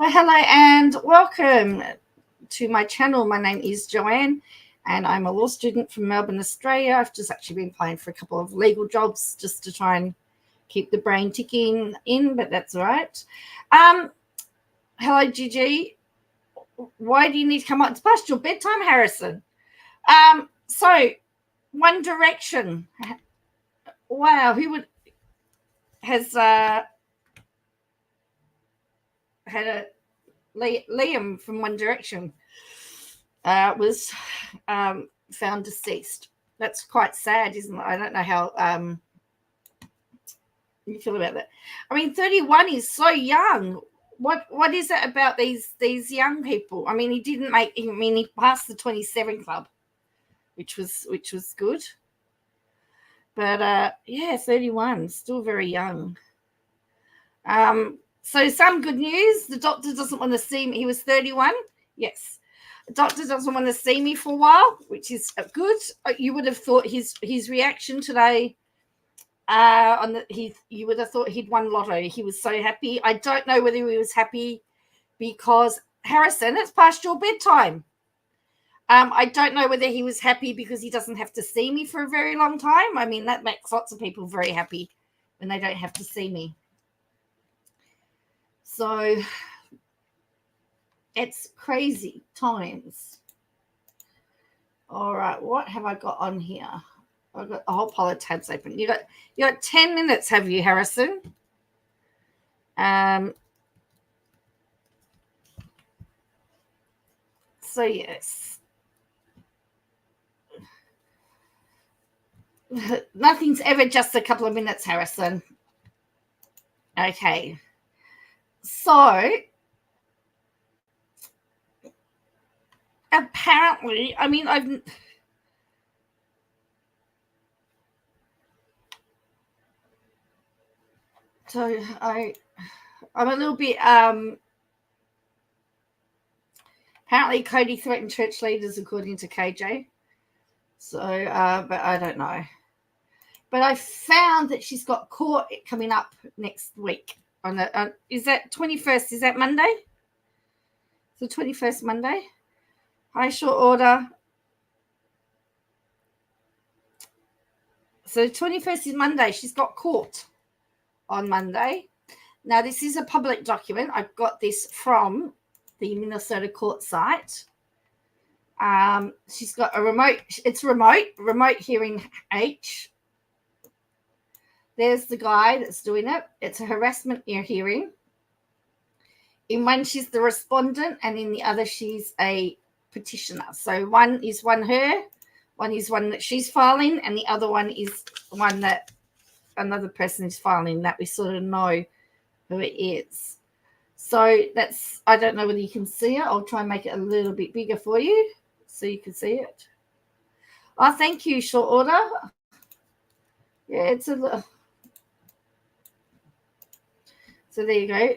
Well, hello and welcome to my channel. My name is Joanne and I'm a law student from Melbourne, Australia. I've just actually been applying for a couple of legal jobs just to try and keep the brain ticking in, but that's all right. Hello, Gigi. Why do you need to come on? It's past your bedtime, Harrison. So One Direction. Wow, has had a Liam from One Direction was found deceased. That's quite sad, isn't it? I don't know how you feel about that. I mean, 31 is so young. What is it about these young people? I mean, he passed the 27 club, which was good. But yeah, 31, still very young. So some good news. The doctor doesn't want to see me. He was 31. Yes. The doctor doesn't want to see me for a while, which is good. You would have thought his reaction today you would have thought he'd won lotto. He was so happy. I don't know whether he was happy because, Harrison, it's past your bedtime. I don't know whether he was happy because he doesn't have to see me for a very long time. I mean, that makes lots of people very happy when they don't have to see me. So it's crazy times. All right, what have I got on here? I've got a whole pile of tabs open. You got 10 minutes, have you, Harrison? So yes. Nothing's ever just a couple of minutes, Harrison. Okay. So apparently, I mean, I'm a little bit apparently Cody threatened church leaders according to KJ. So but I don't know. But I found that she's got court coming up next week. Is that 21st? Is that Monday? The 21st Monday? High short order. So 21st is Monday. She's got court on Monday. Now, this is a public document. I've got this from the Minnesota court site. She's got a remote hearing H. There's the guy that's doing it. It's a harassment hearing. In one, she's the respondent, and in the other, she's a petitioner. So one is one that she's filing, and the other one is one that another person is filing, that we sort of know who it is. So that's, I don't know whether you can see it. I'll try and make it a little bit bigger for you so you can see it. Oh, thank you, short order. Yeah, it's a little. So there you go.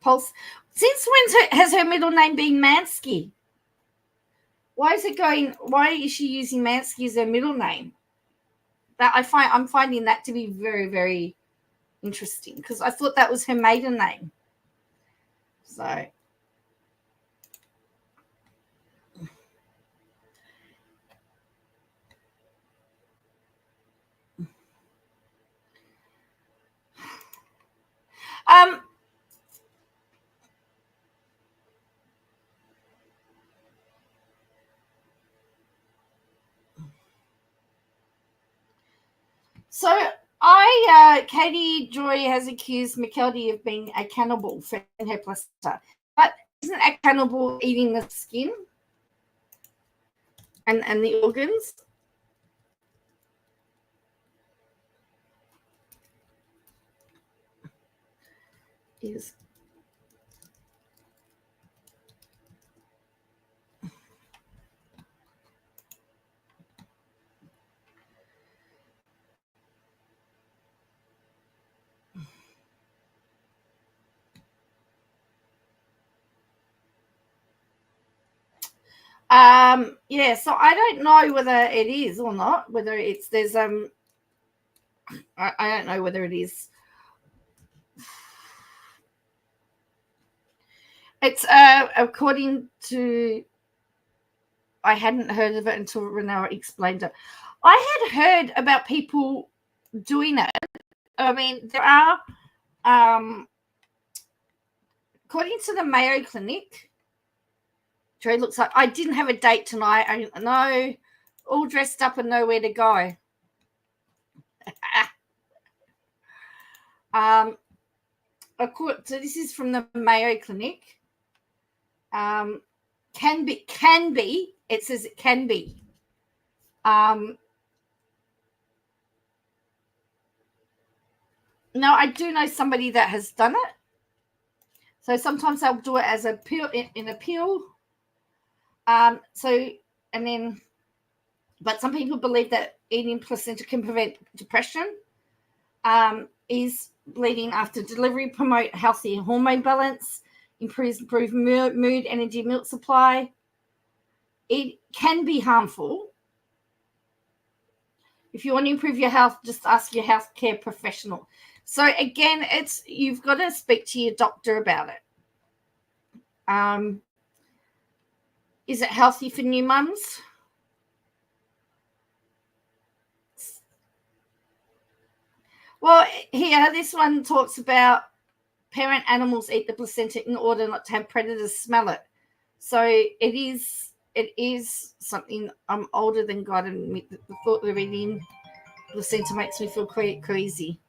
Pulse. Since when has her middle name been Mansky? Why is she using Mansky as her middle name? I'm finding that to be very, very interesting because I thought that was her maiden name. So Katie Joy has accused McKeldy of being a cannibal for her placenta. But isn't a cannibal eating the skin and the organs? Yes. Yeah, so I don't know whether it is or not, whether it's I don't know whether it is. It's according to, I hadn't heard of it until Renella explained it. I had heard about people doing it. I mean, there are, according to the Mayo Clinic, Joe looks like, I didn't have a date tonight. I know, all dressed up and nowhere to go. So this is from the Mayo Clinic. Can be. It says it can be. No, I do know somebody that has done it. So sometimes they'll do it as a pill in a pill. But some people believe that eating placenta can prevent depression, is bleeding after delivery, promote healthy hormone balance, improve mood, energy, milk supply. It can be harmful. If you want to improve your health, just ask your healthcare professional. So again, you've got to speak to your doctor about it. Is it healthy for new mums? Well, here, this one talks about parent animals eat the placenta in order not to have predators smell it. So it is something. I'm older than God, and admit that the thought of eating placenta makes me feel crazy.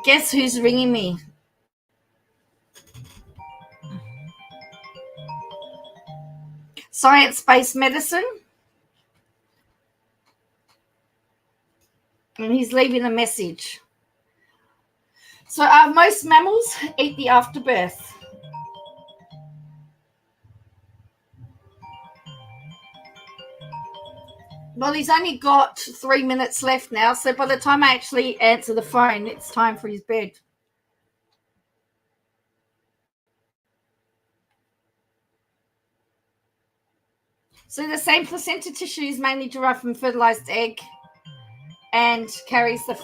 Guess who's ringing me? Science-based medicine. And he's leaving a message. So most mammals eat the afterbirth. Well, he's only got 3 minutes left now, so by the time I actually answer the phone, it's time for his bed. So the same placenta tissue is mainly derived from fertilized egg and carries the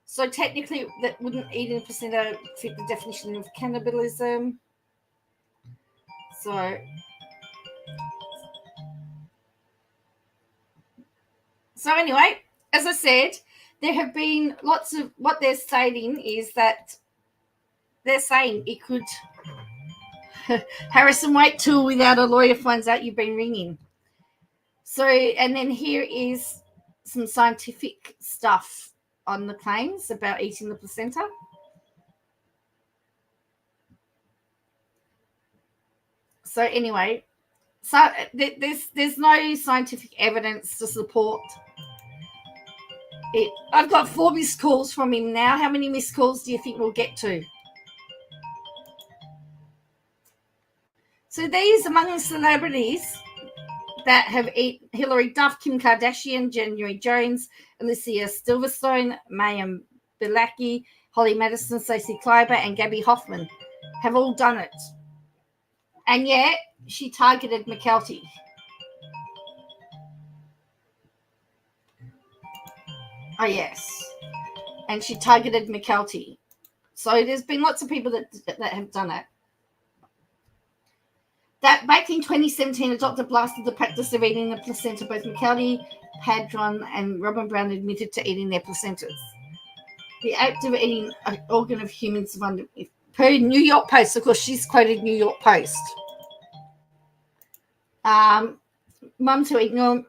so technically that wouldn't eating a placenta fit the definition of cannibalism. So anyway, as I said, there have been lots of, what they're stating is that they're saying it could, Harrison, wait till without a lawyer finds out you've been ringing. So, and then here is some scientific stuff on the claims about eating the placenta. So anyway, so there's no scientific evidence to support it. I've got 4 missed calls from him now. How many missed calls do you think we'll get to? So these among the celebrities that have eaten: Hilary Duff, Kim Kardashian, January Jones, Alicia Silverstone, Mayim Bialaki, Holly Madison, Stacey Kleiber, and Gabby Hoffman have all done it. And yet she targeted McKelty. Oh, yes. And she targeted McKelty. So there's been lots of people that have done it. That back in 2017, a doctor blasted the practice of eating the placenta. Both McKelty, Padron, and Robin Brown admitted to eating their placentas. The act of eating an organ of humans, per New York Post. Of course, she's quoted New York Post. Mums who ignore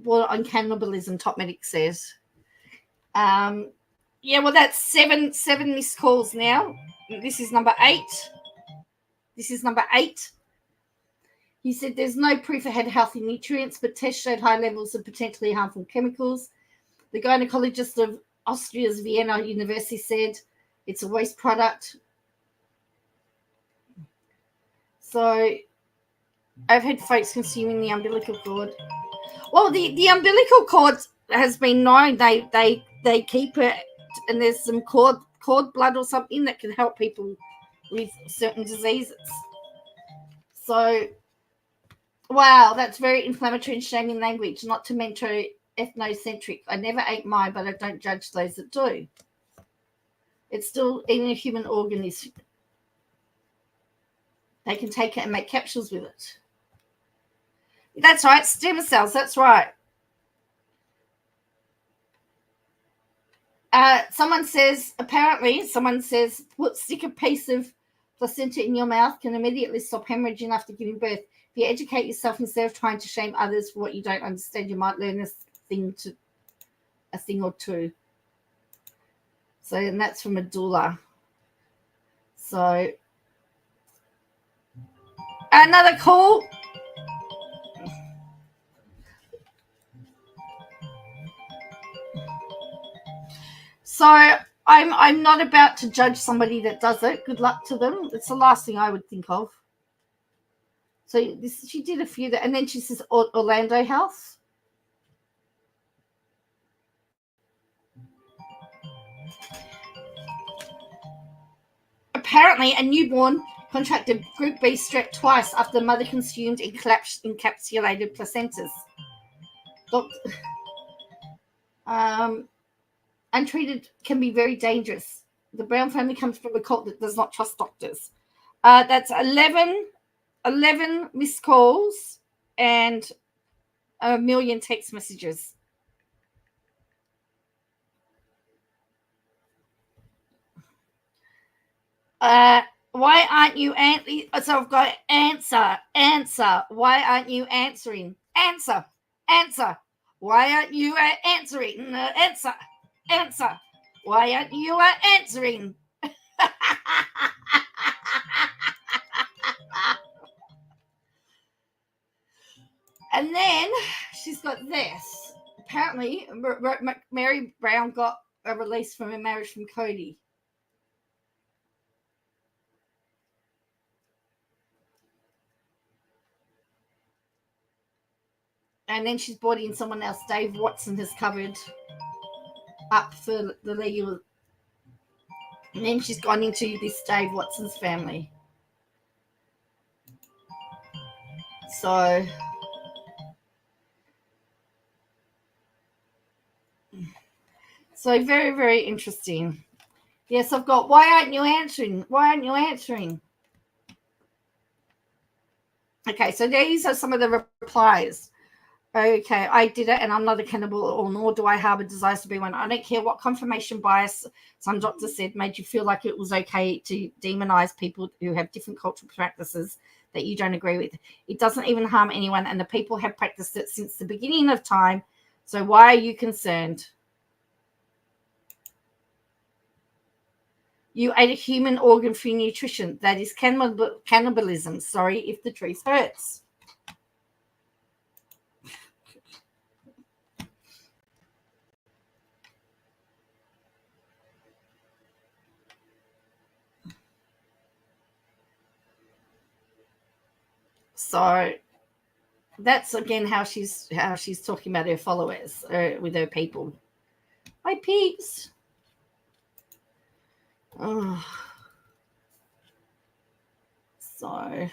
on cannibalism, Top Medic says. Yeah, well, that's seven missed calls now. This is number 8. He said there's no proof it had healthy nutrients, but tests showed high levels of potentially harmful chemicals. The gynecologist of Austria's Vienna University said it's a waste product. So I've had folks consuming the umbilical cord. Well, the umbilical cord has been known. They keep it, and there's some cord blood or something that can help people with certain diseases. So, wow, that's very inflammatory and shaming language, not to mention ethnocentric. I never ate mine, but I don't judge those that do. It's still in a human organ. They can take it and make capsules with it. That's right, stem cells. That's right. Someone says, stick a piece of placenta in your mouth can immediately stop hemorrhaging after giving birth. If you educate yourself instead of trying to shame others for what you don't understand, you might learn a thing or two. So, and that's from a doula. So, another call. So, I'm not about to judge somebody that does it. Good luck to them. It's the last thing I would think of. So she did a few that, and then she says Orlando House. Apparently, a newborn contracted Group B strep twice after the mother consumed encapsulated placentas. Untreated can be very dangerous. The Brown family comes from a cult that does not trust doctors. That's 11 missed calls and 1 million text messages. Why aren't you so I've got answer. Why aren't you answering? Answer. Why aren't you answering? Answer. Why aren't you answering? And then she's got this. Apparently, Mary Brown got a release from her marriage from Cody. And then she's brought in someone else. Dave Watson has covered up for the legal. And then she's gone into this Dave Watson's family. So very, very interesting. Yes, I've got, why aren't you answering? Okay, so these are some of the replies. Okay, I did it and I'm not a cannibal, or nor do I harbor desires to be one. I don't care what confirmation bias some doctor said made you feel like it was okay to demonize people who have different cultural practices that you don't agree with. It doesn't even harm anyone, and the people have practiced it since the beginning of time. So why are you concerned? You ate a human organ for nutrition. That is cannibalism. Sorry if the truth hurts. So that's again how she's talking about her followers with her people. My peeps. Oh. So,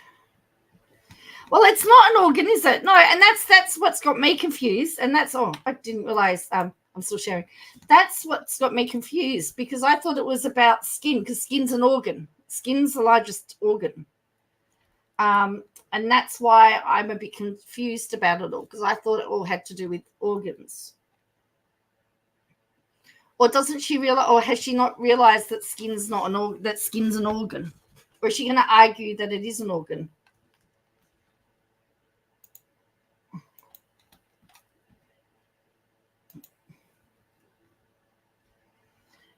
well, it's not an organ, is it? No, and that's what's got me confused. And that's I didn't realize. I'm still sharing. That's what's got me confused, because I thought it was about skin, because skin's an organ. Skin's the largest organ. And that's why I'm a bit confused about it all, because I thought it all had to do with organs. Or doesn't she realize, or has she not realized that skin's not an organ? That skin's an organ, or is she going to argue that it is an organ?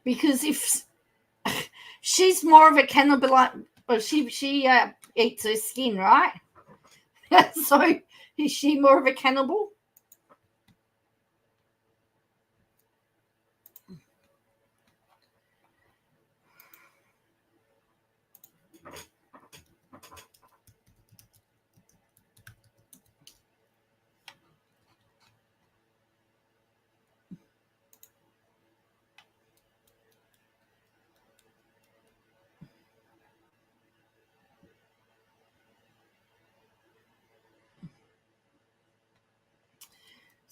Because if she's more of a cannibal, well, she eats her skin, right? So is she more of a cannibal?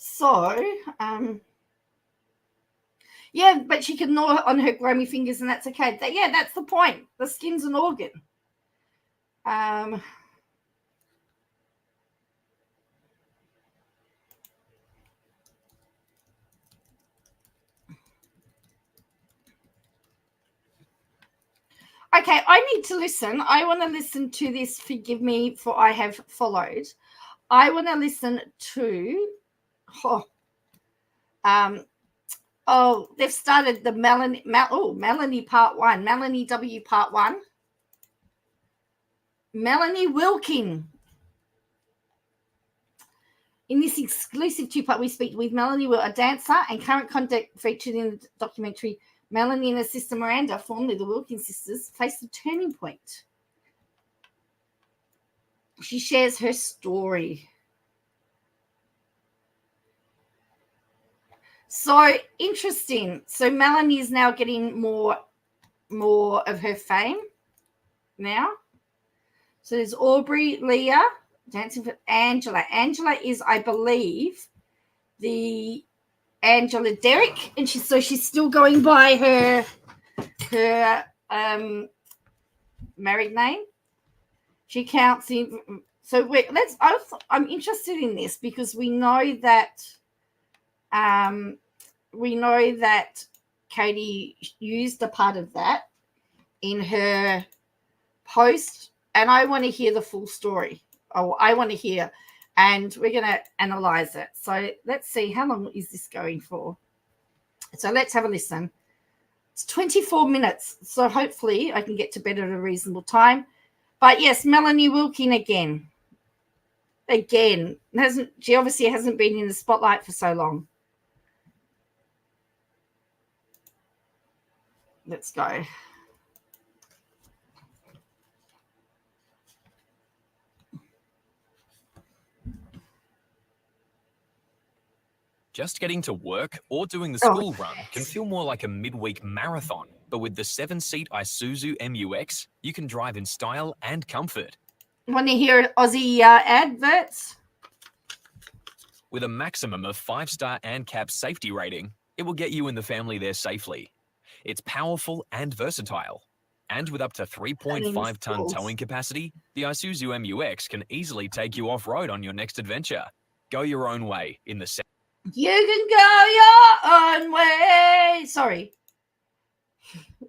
So, Yeah, but she can gnaw on her grimy fingers, and that's okay. That's the point. The skin's an organ. Okay, I need to listen. I want to listen to this. Forgive me for I have followed. I want to listen to. They've started the Melanie Part 1. Melanie W Part 1. Melanie Wilkin. In this exclusive two-part, we speak with Melanie, a dancer and current contact featured in the documentary. Melanie and her sister Miranda, formerly the Wilkins sisters, faced a turning point. She shares her story. So interesting. So Melanie is now getting more of her fame now. So there's Aubrey, Leah, dancing for Angela. Angela is, I believe, the Angela Derrick, and she's still going by her married name. She counts in. So I'm interested in this because we know that Katie used a part of that in her post, and I want to hear the full story. I want to hear, and we're going to analyze it. So let's see, how long is this going for? So let's have a listen. It's 24 minutes, so hopefully I can get to bed at a reasonable time. But yes, Melanie Wilkin again. She obviously hasn't been in the spotlight for so long. Let's go. Just getting to work or doing the school run can feel more like a midweek marathon, but with the 7-seat Isuzu MUX, you can drive in style and comfort. Want to hear Aussie adverts? With a maximum of 5-star ANCAP safety rating, it will get you and the family there safely. It's powerful and versatile. And with up to 3.5-ton towing capacity, the Isuzu MUX can easily take you off-road on your next adventure. Go your own way in the... You can go your own way. Sorry.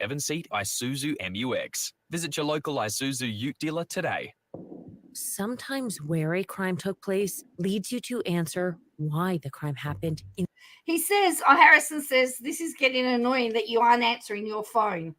7-seat Isuzu MUX. Visit your local Isuzu Ute dealer today. Sometimes where a crime took place leads you to answer why the crime happened. Harrison says, this is getting annoying that you aren't answering your phone.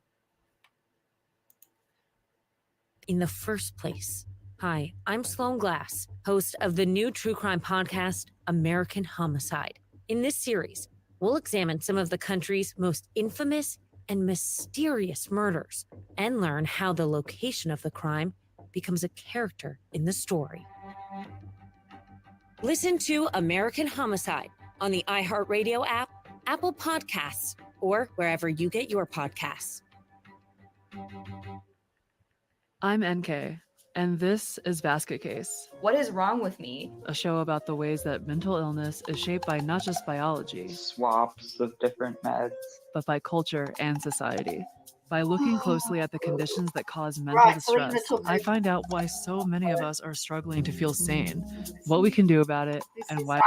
In the first place. Hi, I'm Sloan Glass, host of the new true crime podcast, American Homicide. In this series, we'll examine some of the country's most infamous and mysterious murders and learn how the location of the crime becomes a character in the story. Listen to American Homicide on the iHeartRadio app, Apple Podcasts, or wherever you get your podcasts. I'm NK, and this is Basket Case. What is wrong with me? A show about the ways that mental illness is shaped by not just biology, swaps of different meds, but by culture and society. By looking closely at the conditions that cause mental distress, I find out why so many of us are struggling to feel sane, what we can do about it, and why.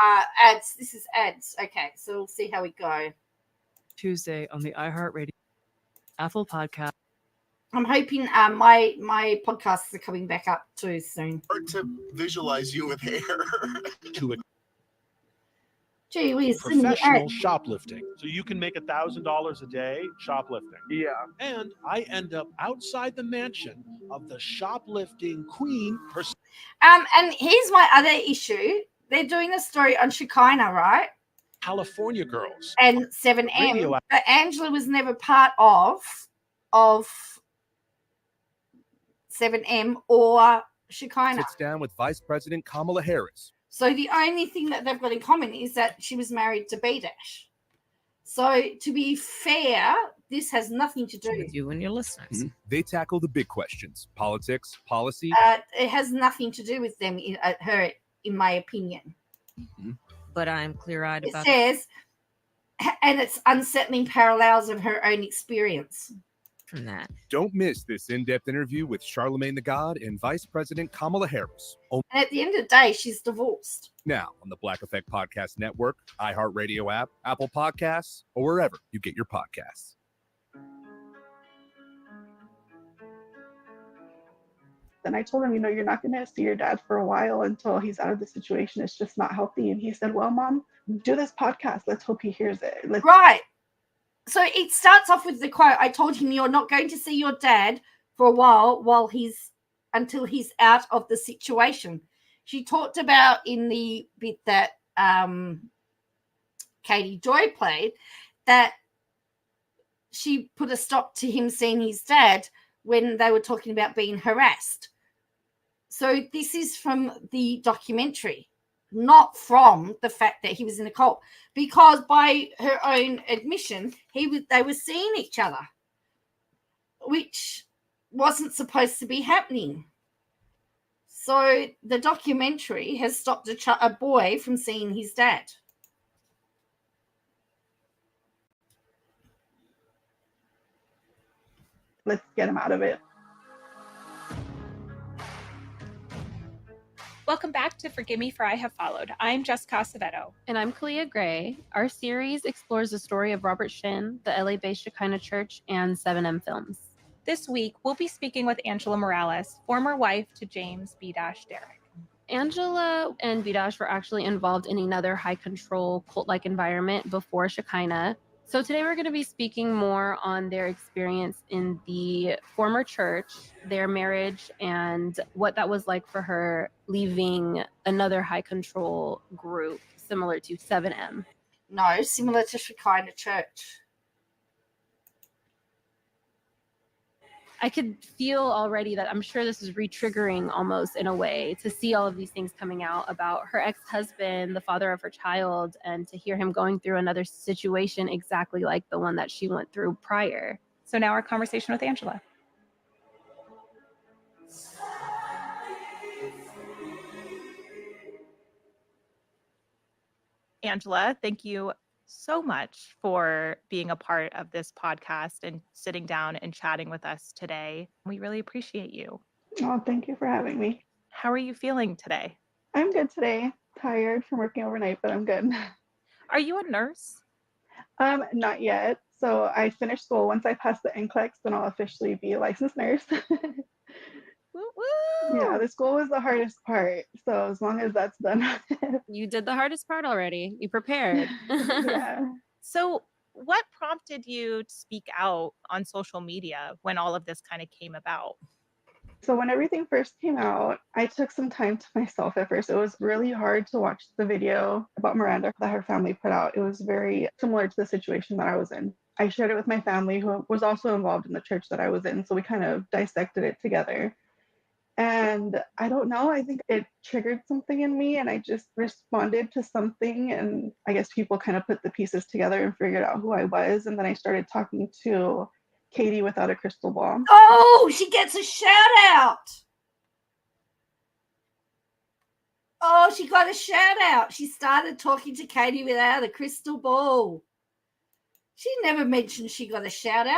Ads. This is ads. Okay, so we'll see how we go. Tuesday on the iHeartRadio, Apple Podcast. I'm hoping my podcasts are coming back up too soon. Hard to visualize you with hair. Gee, we professional shoplifting. So you can make $1,000 a day shoplifting. Yeah. And I end up outside the mansion of the shoplifting queen herself. And here's my other issue. They're doing a story on Shekinah, right? California girls. And 7M. But Angela was never part of 7M or Shekinah. Sits down with Vice President Kamala Harris. So the only thing that they've got in common is that she was married to B-Dash. So to be fair, this has nothing to do with you and your listeners. Mm-hmm. They tackle the big questions: politics, policy. It has nothing to do with them, in my opinion. Mm-hmm. But I'm clear-eyed about it. Says And it's unsettling parallels of her own experience. From that. Don't miss this in-depth interview with Charlemagne the God and Vice President Kamala Harris. And at the end of the day, she's divorced. Now on the Black Effect Podcast Network, iHeartRadio app, Apple Podcasts, or wherever you get your podcasts. And I told him, you're not going to see your dad for a while until he's out of the situation. It's just not healthy. And he said, well, Mom, do this podcast. Let's hope he hears it. Right. So it starts off with the quote, I told him you're not going to see your dad for a while until he's out of the situation. She talked about in the bit that Katie Joy played that she put a stop to him seeing his dad when they were talking about being harassed. So this is from the documentary, not from the fact that he was in a cult, because by her own admission, they were seeing each other, which wasn't supposed to be happening. So the documentary has stopped a boy from seeing his dad. Let's get him out of it. Welcome back to Forgive Me for I Have Followed. I'm Jessica Acevedo. And I'm Kalia Gray. Our series explores the story of Robert Shin, the LA-based Shekinah Church, and 7M Films. This week, we'll be speaking with Angela Morales, former wife to James B. Derrick. Angela and Bidash were actually involved in another high-control cult-like environment before Shekinah. So today we're going to be speaking more on their experience in the former church, their marriage, and what that was like for her leaving another high-control group similar to 7M. No, similar to Shekinah Church. I could feel already that I'm sure this is re-triggering almost in a way to see all of these things coming out about her ex-husband, the father of her child, and to hear him going through another situation exactly like the one that she went through prior. So now our conversation with Angela. Angela, thank you so much for being a part of this podcast and sitting down and chatting with us today. We really appreciate you. Oh, thank you for having me. How are you feeling today? I'm good today. Tired from working overnight, but I'm good. Are you a nurse? Not yet. So I finished school. Once I pass the NCLEX, then I'll officially be a licensed nurse. Woo-woo! Yeah, the school was the hardest part. So as long as that's done. You did the hardest part already. You prepared. Yeah. So what prompted you to speak out on social media when all of this kind of came about? So when everything first came out, I took some time to myself at first. It was really hard to watch the video about Miranda that her family put out. It was very similar to the situation that I was in. I shared it with my family, who was also involved in the church that I was in. So we kind of dissected it together. And I don't know, I think it triggered something in me, and I just responded to something, and I guess people kind of put the pieces together and figured out who I was. And then I started talking to Katie without a crystal ball. Oh, she gets a shout out. Oh, she got a shout out. She started talking to Katie without a crystal ball. She never mentioned she got a shout out.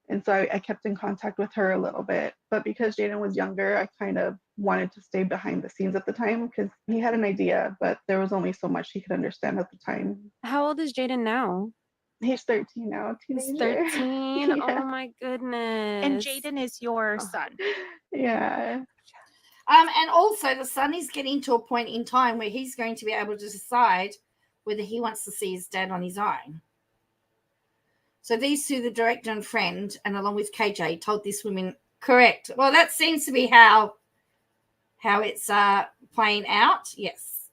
And so I kept in contact with her a little bit. But because Jaden was younger, I kind of wanted to stay behind the scenes at the time because he had an idea, but there was only so much he could understand at the time. How old is Jaden now? He's 13 now, teenager. He's 13? Yeah. Oh my goodness. And Jaden is your son. Yeah. And also the son is getting to a point in time where he's going to be able to decide whether he wants to see his dad on his own. So these two, the director and friend, and along with KJ, told this woman, correct. Well, that seems to be how it's playing out. Yes.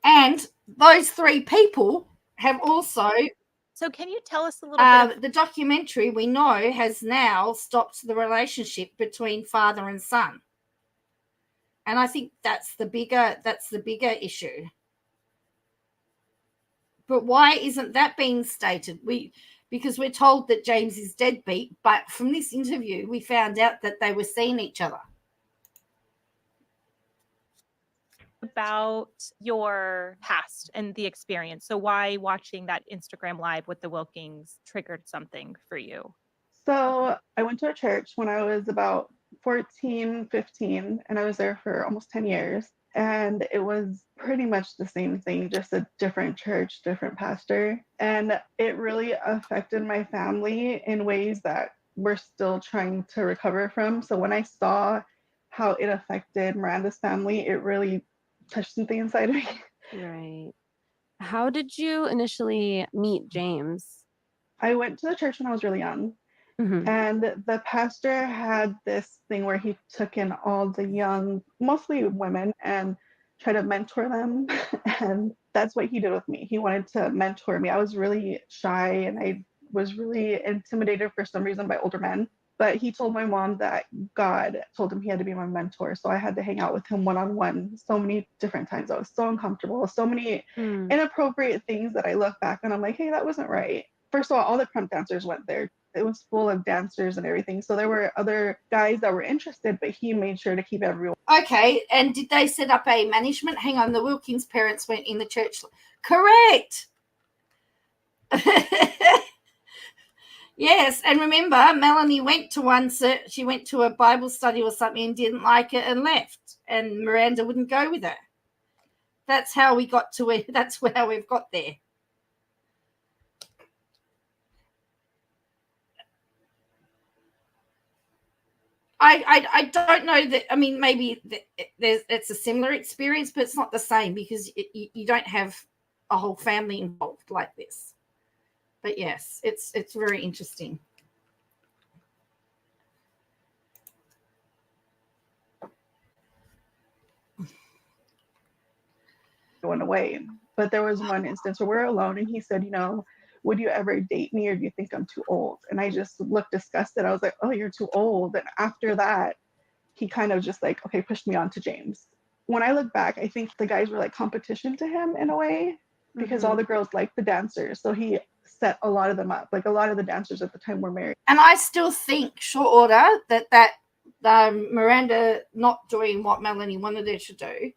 And those three people have also... So can you tell us a little bit? The documentary, we know, has now stopped the relationship between father and son. And I think that's the bigger issue. But why isn't that being stated? Because we're told that James is deadbeat, but from this interview, we found out that they were seeing each other. About your past and the experience. So why watching that Instagram live with the Wilkings triggered something for you? So I went to a church when I was about 14, 15, and I was there for almost 10 years. And it was pretty much the same thing, just a different church, different pastor. And it really affected my family in ways that we're still trying to recover from. So when I saw how it affected Miranda's family, it really touched something inside of me. Right. How did you initially meet James? I went to the church when I was really young. Mm-hmm. And the pastor had this thing where he took in all the young, mostly women, and tried to mentor them. And that's what he did with me. He wanted to mentor me. I was really shy and I was really intimidated for some reason by older men. But he told my mom that God told him he had to be my mentor. So I had to hang out with him one-on-one so many different times. I was so uncomfortable, so many inappropriate things that I look back and I'm like, hey, that wasn't right. First of all the crump dancers went there. It was full of dancers and everything. So there were other guys that were interested, but he made sure to keep everyone. Okay. And did they set up a management? Hang on. The Wilkins parents went in the church. Correct. Yes. And remember, Melanie went to one. She went to a Bible study or something and didn't like it and left. And Miranda wouldn't go with her. That's how we got to it. That's how we've got there. I don't know that. I mean, maybe it's a similar experience, but it's not the same because you don't have a whole family involved like this. But yes, it's very interesting. Went away. But there was one instance where we're alone and he said, would you ever date me or do you think I'm too old? And I just looked disgusted. I was like, oh, you're too old. And after that, he kind of just like, okay, pushed me on to James. When I look back, I think the guys were like competition to him in a way because all the girls liked the dancers. So he set a lot of them up. Like a lot of the dancers at the time were married. And I still think, short order, that Miranda not doing what Melanie wanted her to do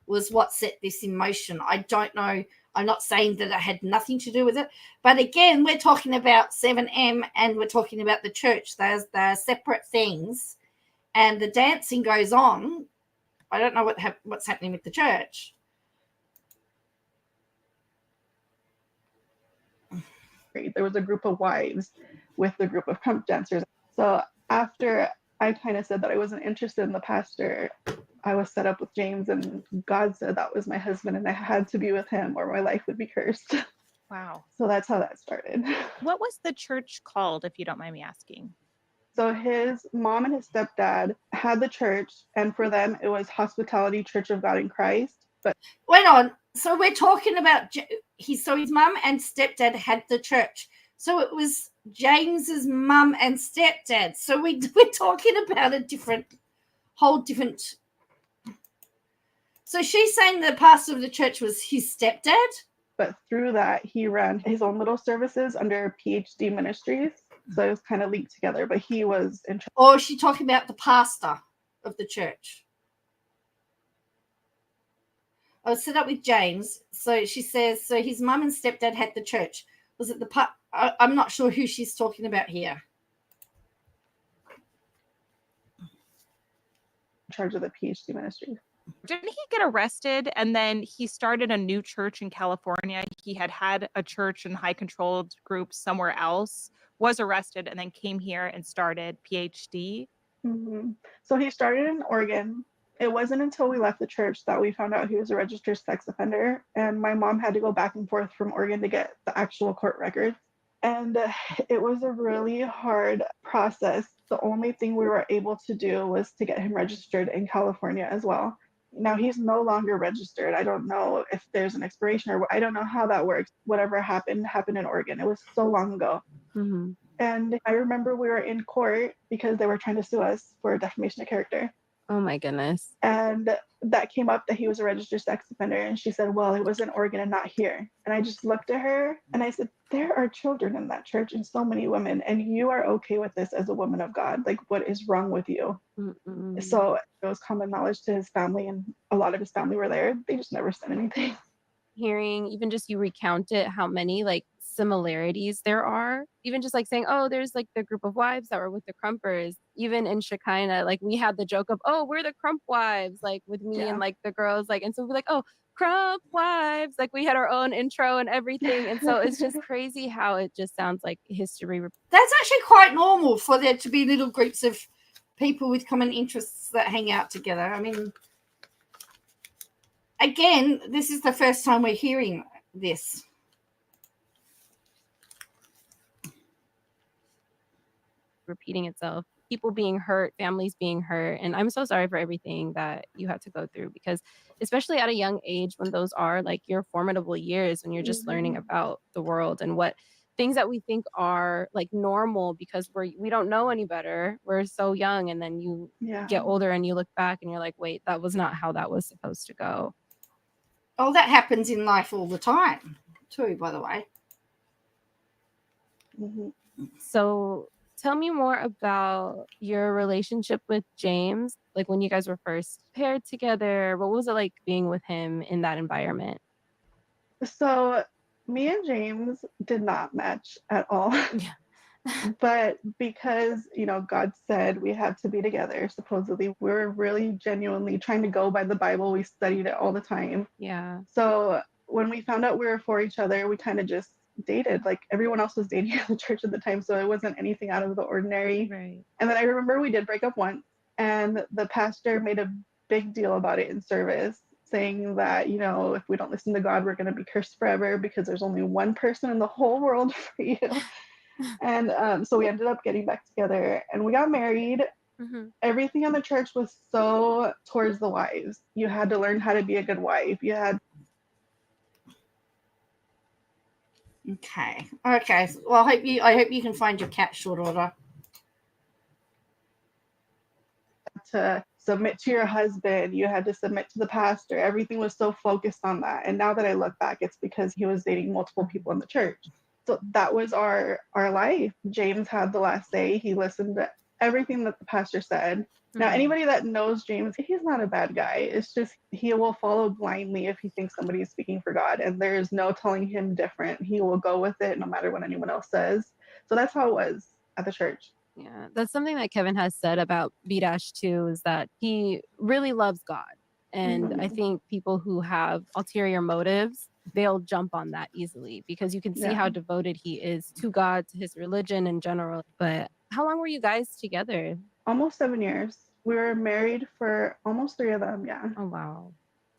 was what set this in motion. I don't know. I'm not saying that it had nothing to do with it. But again, we're talking about 7M and we're talking about the church. They're separate things. And the dancing goes on. I don't know what's happening with the church. There was a group of wives with the group of crump dancers. So after I kind of said that I wasn't interested in the pastor, I was set up with James and God said that was my husband and I had to be with him or my life would be cursed. Wow. So that's how that started. What was the church called, if you don't mind me asking? So his mom and his stepdad had the church, and for them it was Hospitality Church of God in Christ. But wait on. So we're talking about his mom and stepdad had the church. So it was James's mum and stepdad. So we're talking about a whole different. So she's saying the pastor of the church was his stepdad? But through that, he ran his own little services under PhD Ministries. So it was kind of linked together, but he was in charge. Or is she talking about the pastor of the church? I was set up with James. So she says, so his mum and stepdad had the church. Was it I'm not sure who she's talking about here. In charge of the PhD ministry. Didn't he get arrested and then he started a new church in California? He had a church and high controlled group somewhere else, was arrested, and then came here and started PhD. Mm-hmm. So he started in Oregon. It wasn't until we left the church that we found out he was a registered sex offender. And my mom had to go back and forth from Oregon to get the actual court records. And it was a really hard process. The only thing we were able to do was to get him registered in California as well. Now he's no longer registered. I don't know if there's an expiration or I don't know how that works. Whatever happened in Oregon. It was so long ago. Mm-hmm. And I remember we were in court because they were trying to sue us for defamation of character. Oh my goodness. And that came up that he was a registered sex offender. And she said, well, it was in Oregon and not here. And I just looked at her and I said, there are children in that church and so many women, and you are okay with this as a woman of God. Like, what is wrong with you? Mm-mm. So it was common knowledge to his family, and a lot of his family were there. They just never said anything. Hearing even just you recount it, how many like similarities there are, even just like saying, oh, there's like the group of wives that were with the Crumpers. Even in Shekinah, like we had the joke of, oh, we're the Crump wives, like with me and like the girls, like, and so we're like, oh, Crump wives, like we had our own intro and everything. And so it's just crazy how it just sounds like history. That's actually quite normal for there to be little groups of people with common interests that hang out together. I mean, again, this is the first time we're hearing this. Repeating itself, people being hurt, families being hurt. And I'm so sorry for everything that you had to go through, because especially at a young age, when those are like your formidable years, when you're just learning about the world and what things that we think are like normal because we don't know any better. We're so young, and then you get older and you look back and you're like, wait, that was not how that was supposed to go. Oh, that happens in life all the time too, by the way. So tell me more about your relationship with James. Like when you guys were first paired together, what was it like being with him in that environment? So me and James did not match at all. But because, you know, God said we had to be together, supposedly, we were really genuinely trying to go by the Bible. We studied it all the time. Yeah. So when we found out we were for each other, we kind of just dated. Like everyone else was dating at the church at the time, so it wasn't anything out of the ordinary. Right. And then I remember we did break up once, and the pastor made a big deal about it in service, saying that, you know, if we don't listen to God, we're going to be cursed forever because there's only one person in the whole world for you. And so we ended up getting back together and we got married. Everything in the church was so towards the wives. You had to learn how to be a good wife. You had. Okay. Well, I hope you can find your cat short order. To submit to your husband, you had to submit to the pastor. Everything was so focused on that. And now that I look back, it's because he was dating multiple people in the church. So that was our life. James had the last say. He listened to everything that the pastor said. Now, anybody that knows James, he's not a bad guy. It's just he will follow blindly if he thinks somebody is speaking for God. And there is no telling him different. He will go with it no matter what anyone else says. So that's how it was at the church. Yeah, that's something that Kevin has said about B-Dash too, is that he really loves God. And I think people who have ulterior motives, they'll jump on that easily because you can see how devoted he is to God, to his religion in general. But how long were you guys together? Almost 7 years. We were married for almost 3 of them. Yeah. Oh, wow.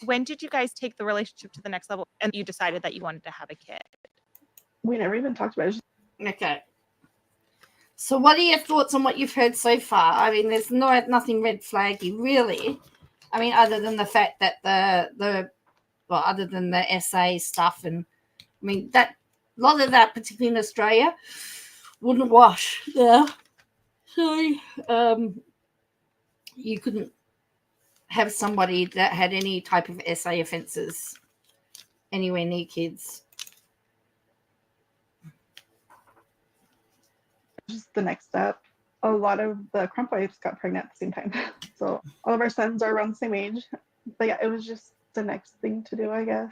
When did you guys take the relationship to the next level and you decided that you wanted to have a kid? We never even talked about it. Okay. So what are your thoughts on what you've heard so far? I mean, there's nothing red flaggy, really. I mean, other than the fact that other than the SA stuff, and I mean that a lot of that, particularly in Australia, wouldn't wash. Yeah. So you couldn't have somebody that had any type of SA offences anywhere near kids. Just the next step. A lot of the Crump wives got pregnant at the same time. So all of our sons are around the same age. But yeah, it was just the next thing to do, I guess.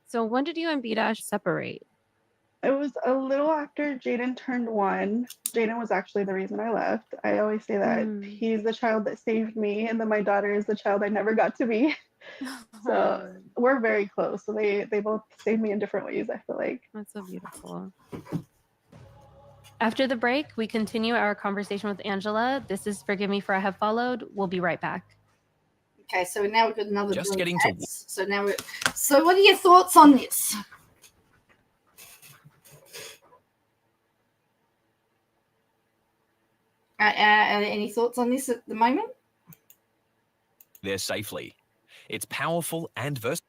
So when did you and B-Dash separate? It was a little after Jaden turned 1. Jaden was actually the reason I left. I always say that he's the child that saved me, and then my daughter is the child I never got to be. So we're very close. So they both saved me in different ways, I feel like. That's so beautiful. After the break, we continue our conversation with Angela. This is Forgive Me for I Have Followed. We'll be right back. Okay, so now we've got another. Just getting to. So what are your thoughts on this? Any thoughts on this at the moment? There safely. It's powerful and versatile.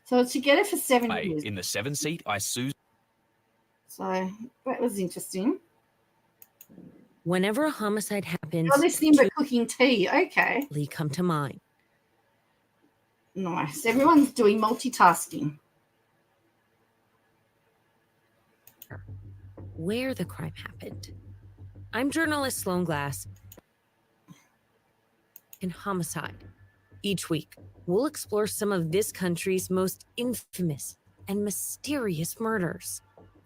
So together for 7 years. In the 7 seat, I Susan. So that was interesting. Whenever a homicide happens, You're listening but cooking tea. Okay. Come to mind. Nice. Everyone's doing multitasking. Where the crime happened. I'm journalist Sloan Glass. In homicide. Each week, we'll explore some of this country's most infamous and mysterious murders.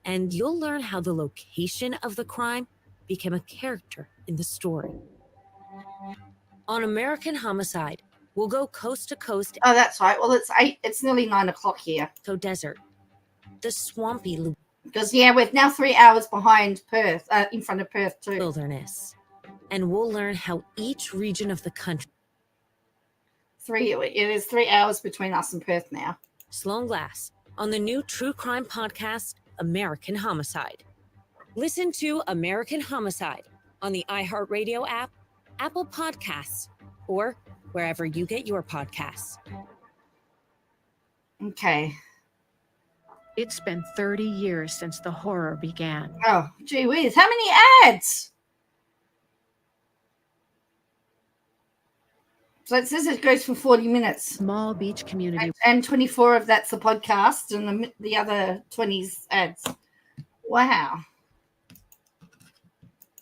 And you'll learn how the location of the crime became a character in the story. On American Homicide, we'll go coast to coast. Oh, that's right. Well, it's nearly 9 o'clock here. So desert. The swampy because we're now 3 hours behind Perth, in front of Perth too. Wilderness. And we'll learn how each region of the country. It is 3 hours between us and Perth now. Sloan Glass on the new true crime podcast, American Homicide. Listen to American Homicide on the iHeartRadio app, Apple Podcasts, or wherever you get your podcasts. Okay. It's been 30 years since the horror began. Oh, gee whiz. How many ads? So it says it goes for 40 minutes. Small beach community. And 24 of that's a podcast, and the other 20's ads. Wow.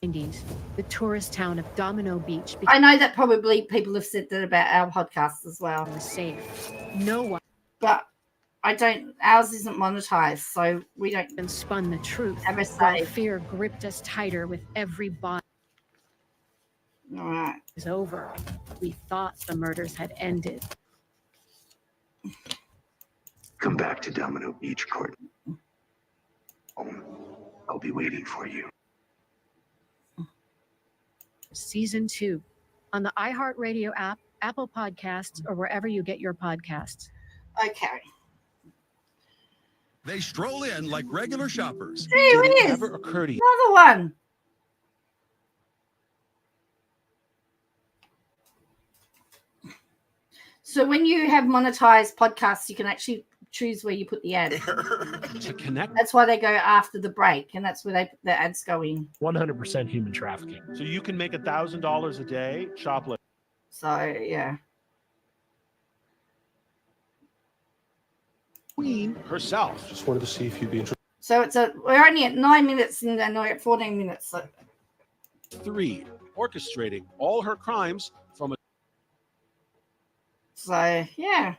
The tourist town of Domino Beach. I know that probably people have said that about our podcast as well. Safe. No one. But ours isn't monetized, so we don't. And spun the truth. Have a say. Fear gripped us tighter with every body. All right. It was over. We thought the murders had ended. Come back to Domino Beach, Courtney. I'll be waiting for you. Season 2 on the iHeartRadio app, Apple Podcasts, or wherever you get your podcasts. Okay. They stroll in like regular shoppers. Hey, Did it ever occur to you? Another one. So when you have monetized podcasts, you can actually choose where you put the ad. To connect. That's why they go after the break, and that's where the ads go in. 100% human trafficking. So you can make $1,000 a day shoplifting. So yeah. Queen herself. Just wanted to see if you'd be interested. So we're only at 9 minutes and we're at 14 minutes. So. 3, orchestrating all her crimes from a. So yeah.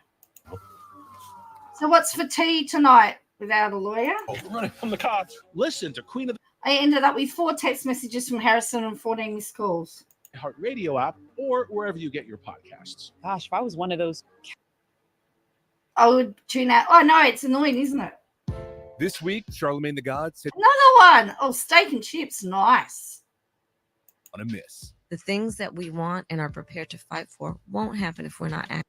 So what's for tea tonight without a lawyer? Running from the cops. Listen to Queen of the. I ended up with 4 text messages from Harrison and 14 missed calls. Heart Radio app or wherever you get your podcasts. Gosh, if I was one of those. I would tune out. Oh no, it's annoying, isn't it? This week, Charlemagne the God said Another one. Oh, steak and chips, nice. On a miss. The things that we want and are prepared to fight for won't happen if we're not acting.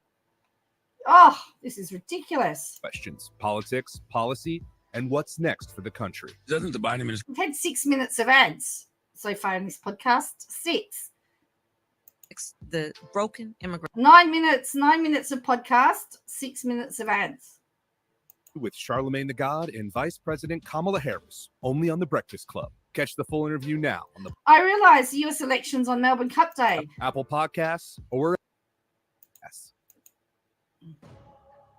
Oh, this is ridiculous. Questions, politics, policy, and what's next for the country. Doesn't the Biden administration? We've had 6 minutes of ads so far in this podcast. 6. The broken immigrant. 9 minutes of podcast, 6 minutes of ads. With Charlemagne the God and Vice President Kamala Harris, only on The Breakfast Club. Catch the full interview now on the I realize the US elections on Melbourne Cup Day. Apple Podcasts or yes.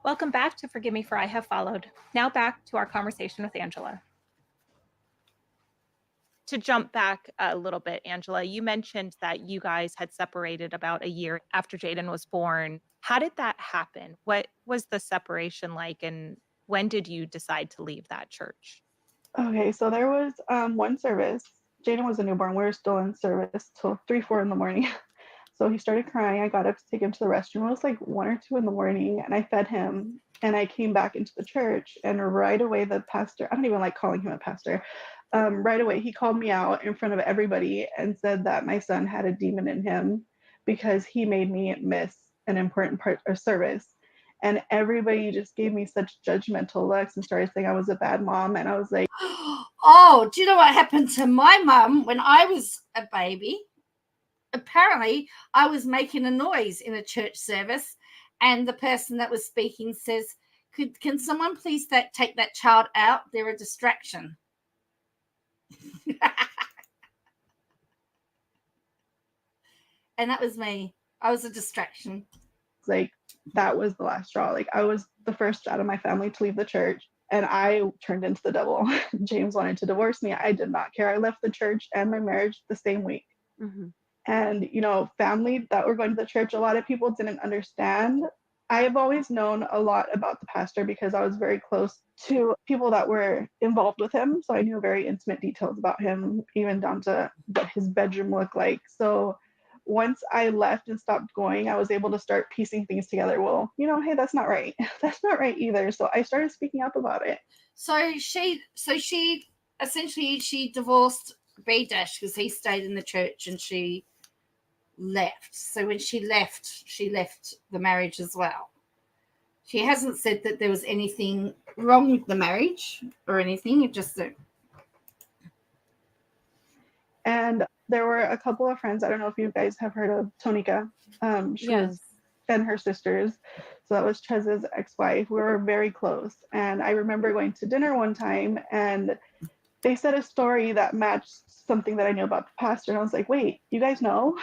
Welcome back to Forgive Me for I Have Followed. Now back to our conversation with Angela. To jump back a little bit, Angela, you mentioned that you guys had separated about a year after Jaden was born. How did that happen? What was the separation like, and when did you decide to leave that church? Okay, so there was one service. Jaden was a newborn. We were still in service till 3-4 in the morning. So he started crying. I got up to take him to the restroom. It was like 1 or 2 in the morning, and I fed him. And I came back into the church, and right away the pastor, I don't even like calling him a pastor, right away he called me out in front of everybody and said that my son had a demon in him because he made me miss an important part of service. And everybody just gave me such judgmental looks and started saying I was a bad mom. And I was like, oh, do you know what happened to my mum when I was a baby? Apparently, I was making a noise in a church service, and the person that was speaking says, can someone please take that child out? They're a distraction. And that was me. I was a distraction. Like, that was the last straw. Like, I was the first out of my family to leave the church, and I turned into the devil. James wanted to divorce me. I did not care. I left the church and my marriage the same week. Mm-hmm. And, you know, family that were going to the church, a lot of people didn't understand. I have always known a lot about the pastor because I was very close to people that were involved with him. So I knew very intimate details about him, even down to what his bedroom looked like. So once I left and stopped going, I was able to start piecing things together. Well, you know, hey, that's not right. That's not right either. So I started speaking up about it. So she essentially she divorced B Dash because he stayed in the church and she left. So when she left the marriage as well. She hasn't said that there was anything wrong with the marriage or anything. It just and there were a couple of friends. I don't know if you guys have heard of Tonika. She was, and her sisters. So that was Chez's ex-wife. We were very close. And I remember going to dinner one time and they said a story that matched something that I knew about the pastor. And I was like, wait, you guys know?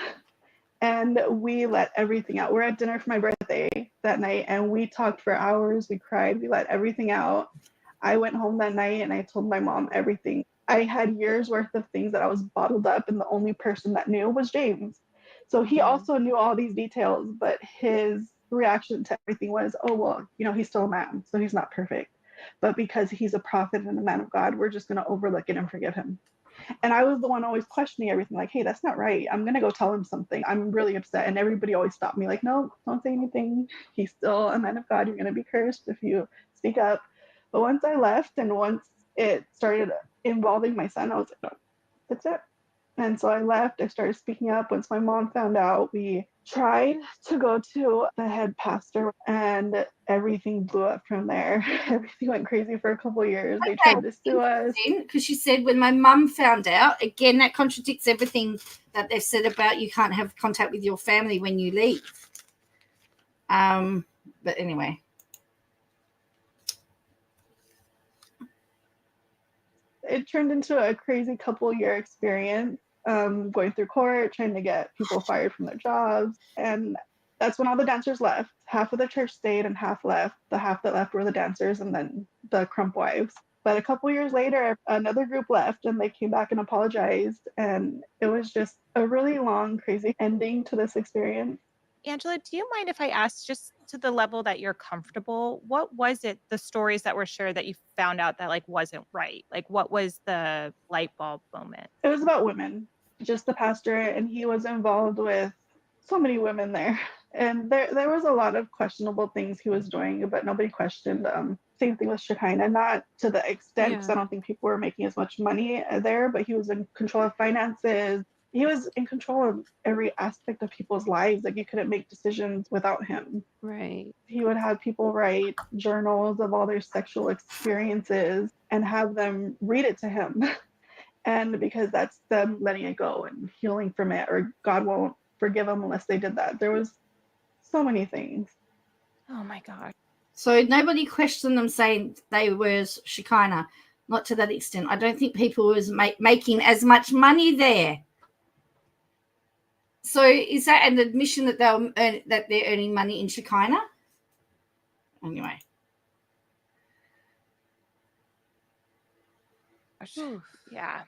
And we let everything out. We're at dinner for my birthday that night and we talked for hours. We cried. We let everything out. I went home that night and I told my mom everything. I had years worth of things that I was bottled up, and the only person that knew was James. So he also knew all these details, but his reaction to everything was, oh, well, you know, he's still a man, so he's not perfect. But because he's a prophet and a man of God, we're just going to overlook it and forgive him. And I was the one always questioning everything, like, hey, that's not right. I'm going to go tell him something. I'm really upset. And everybody always stopped me, like, no, don't say anything. He's still a man of God. You're going to be cursed if you speak up. But once I left and once it started involving my son, I was like, no, that's it. And so I left. I started speaking up. Once my mom found out, we tried to go to the head pastor and everything blew up from there. Everything went crazy for a couple of years. They tried to sue us. Because she said when my mum found out, again, that contradicts everything that they've said about you can't have contact with your family when you leave. But anyway. It turned into a crazy couple-year experience, going through court, trying to get people fired from their jobs. And that's when all the dancers left. Half of the church stayed and half left. The half that left were the dancers and then the Crump wives. But a couple years later, another group left and they came back and apologized. And it was just a really long, crazy ending to this experience. Angela, do you mind if I ask, just to the level that you're comfortable, what was it, the stories that were shared that you found out that like wasn't right? Like what was the light bulb moment? It was about women, just the pastor, and he was involved with so many women there. And there was a lot of questionable things he was doing, but nobody questioned. Same thing with Shekinah, not to the extent, because I don't think people were making as much money there, but he was in control of finances. He was in control of every aspect of people's lives. Like you couldn't make decisions without him. Right. He would have people write journals of all their sexual experiences and have them read it to him. And because that's them letting it go and healing from it, or God won't forgive them unless they did that. There was so many things. Oh my God. So nobody questioned them saying they were Shekinah. Not to that extent. I don't think people was making as much money there. So is that an admission that they're earning money in Shekinah? Anyway. Yeah.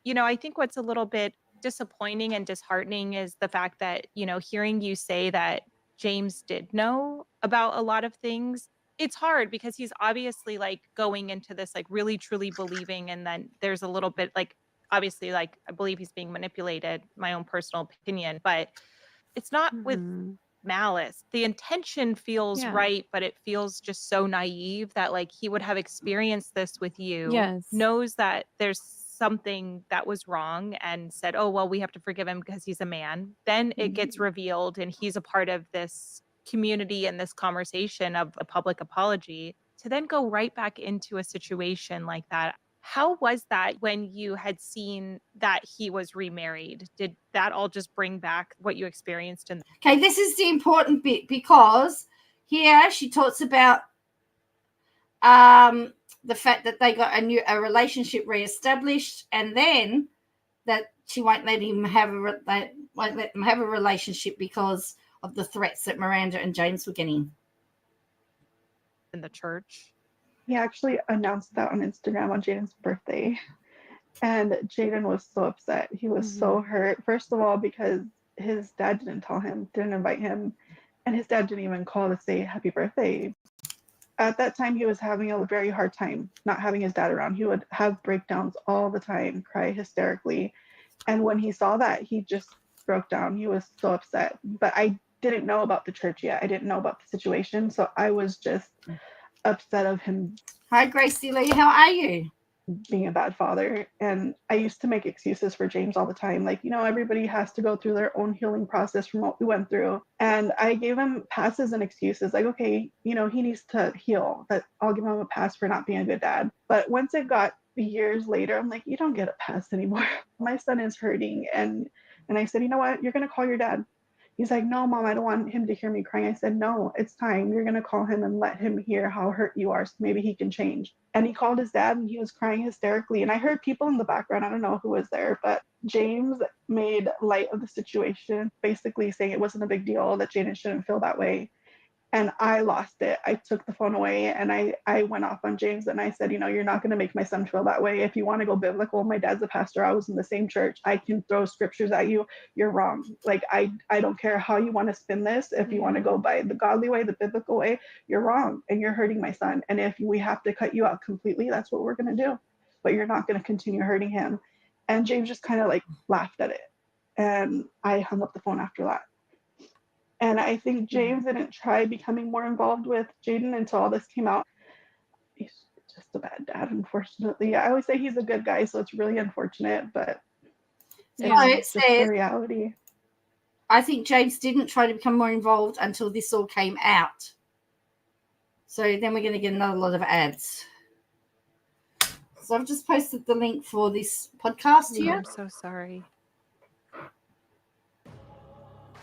You know, I think what's a little bit disappointing and disheartening is the fact that, you know, hearing you say that James did know about a lot of things. It's hard because he's obviously like going into this, like really truly believing. And then there's a little bit like, obviously, like I believe he's being manipulated, my own personal opinion, but it's not with malice. The intention feels right, but it feels just so naive that like he would have experienced this with you, knows that there's something that was wrong and said, oh, well, we have to forgive him because he's a man. Then it gets revealed and he's a part of this community and this conversation of a public apology, to then go right back into a situation like that. How was that when you had seen that he was remarried? Did that all just bring back what you experienced? Okay, this is the important bit, because here she talks about the fact that they got a relationship reestablished, and then that she won't let them have a relationship because of the threats that Miranda and James were getting in the church. He actually announced that on Instagram on Jaden's birthday, and Jaden was so upset. He was so hurt. First of all, because his dad didn't tell him, didn't invite him, and his dad didn't even call to say happy birthday. At that time, he was having a very hard time not having his dad around. He would have breakdowns all the time, cry hysterically. And when he saw that, he just broke down. He was so upset. But I didn't know about the church yet. I didn't know about the situation. So I was just upset of him. Hi, Gracie Lee. How are you? Being a bad father. And I used to make excuses for James all the time. Like, everybody has to go through their own healing process from what we went through. And I gave him passes and excuses like, okay, he needs to heal, that I'll give him a pass for not being a good dad. But once it got years later, I'm like, you don't get a pass anymore. My son is hurting. And I said, you know what? You're going to call your dad. He's like, no, Mom, I don't want him to hear me crying. I said, no, it's time. You're going to call him and let him hear how hurt you are so maybe he can change. And he called his dad and he was crying hysterically. And I heard people in the background. I don't know who was there, but James made light of the situation, basically saying it wasn't a big deal, that Jaden shouldn't feel that way. And I lost it. I took the phone away and I went off on James and I said, you're not going to make my son feel that way. If you want to go biblical, my dad's a pastor. I was in the same church. I can throw scriptures at you. You're wrong. Like, I don't care how you want to spin this. If you want to go by the godly way, the biblical way, you're wrong and you're hurting my son. And if we have to cut you out completely, that's what we're going to do. But you're not going to continue hurting him. And James just kind of like laughed at it. And I hung up the phone after that. And I think James didn't try becoming more involved with Jaden until all this came out. He's just a bad dad, unfortunately. I always say he's a good guy, so it's really unfortunate, but it's just the reality. I think James didn't try to become more involved until this all came out. So then we're going to get another lot of ads. So I've just posted the link for this podcast here. I'm so sorry.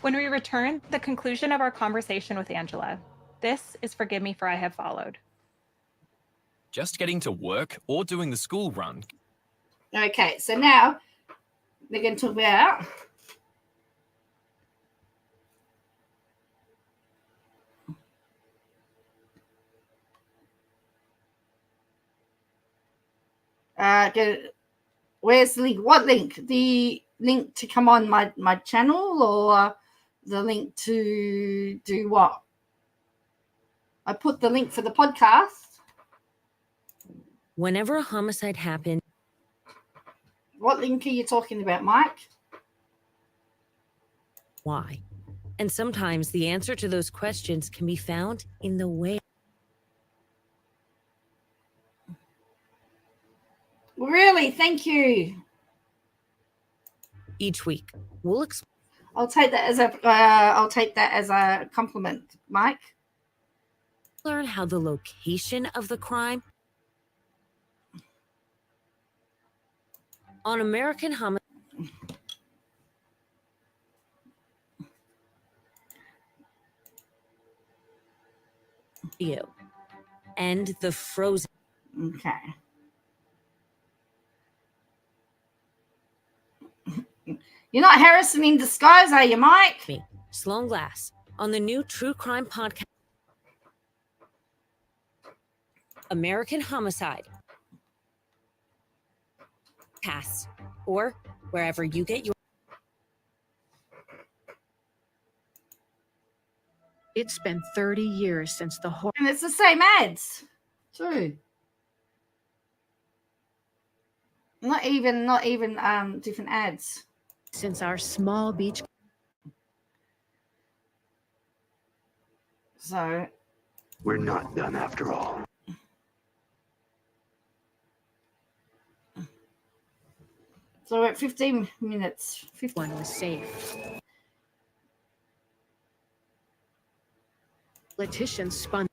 When we return, the conclusion of our conversation with Angela. This is Forgive Me for I Have Followed. Just getting to work or doing the school run. Okay, so now we're going to talk about where's the link? What link? The link to come on my channel, or the link to do what? I put the link for the podcast. Whenever a homicide happened. What link are you talking about, Mike? Why? And sometimes the answer to those questions can be found in the way. Really? Thank you. Each week, we'll I'll take that as a compliment, Mike. Learn how the location of the crime on American Homicide and the frozen. Okay. You're not Harrison in disguise, are you, Mike? Me, Sloan Glass, on the new true crime podcast, American Homicide. Pass, or wherever you get your. It's been 30 years since the horror. And it's the same ads, too. Not even different ads. Since our small beach. So. We're not done after all. So we're at 15 minutes. 51 was safe. Letitia spun.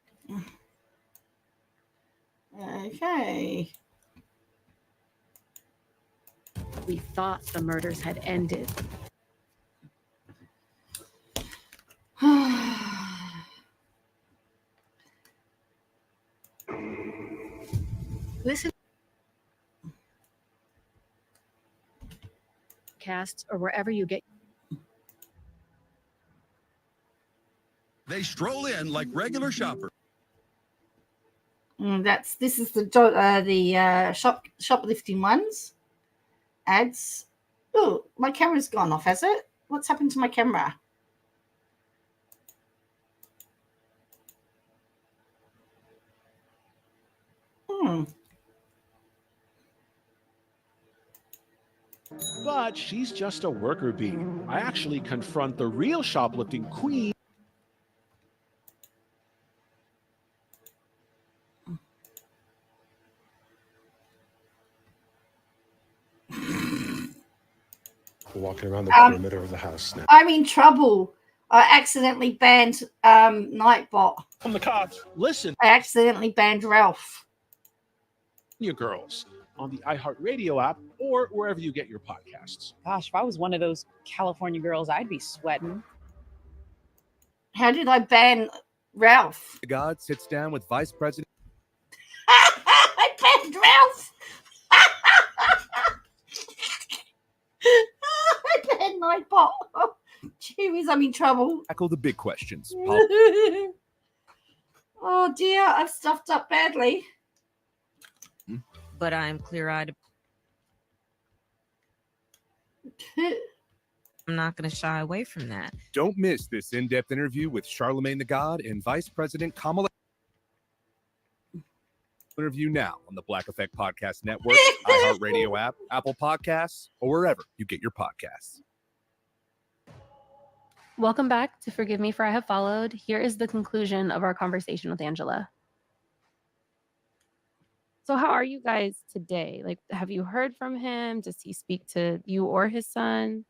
Okay. We thought the murders had ended. Listen casts or wherever you get. They stroll in like regular shoppers. This is the shoplifting ones. Ads. Oh, my camera's gone off, has it? What's happened to my camera? But she's just a worker bee. I actually confront the real shoplifting queen. Walking around the perimeter of the house now. I'm in trouble. I accidentally banned Nightbot. From the cops. Listen. I accidentally banned Ralph. You girls on the iHeartRadio app or wherever you get your podcasts. Gosh, if I was one of those California girls, I'd be sweating. How did I ban Ralph? God sits down with Vice President. I banned Ralph. I banned Nightbot. Oh, jeez, I'm in trouble. Tackle the big questions. Oh dear, I've stuffed up badly. But I'm clear-eyed. I'm not going to shy away from that. Don't miss this in-depth interview with Charlemagne the God and Vice President Kamala. Interview now on the Black Effect Podcast Network, iHeartRadio app, Apple Podcasts, or wherever you get your podcasts. Welcome back to Forgive Me for I Have Followed. Here is the conclusion of our conversation with Angela. So how are you guys today? Like, have you heard from him? Does he speak to you or his son?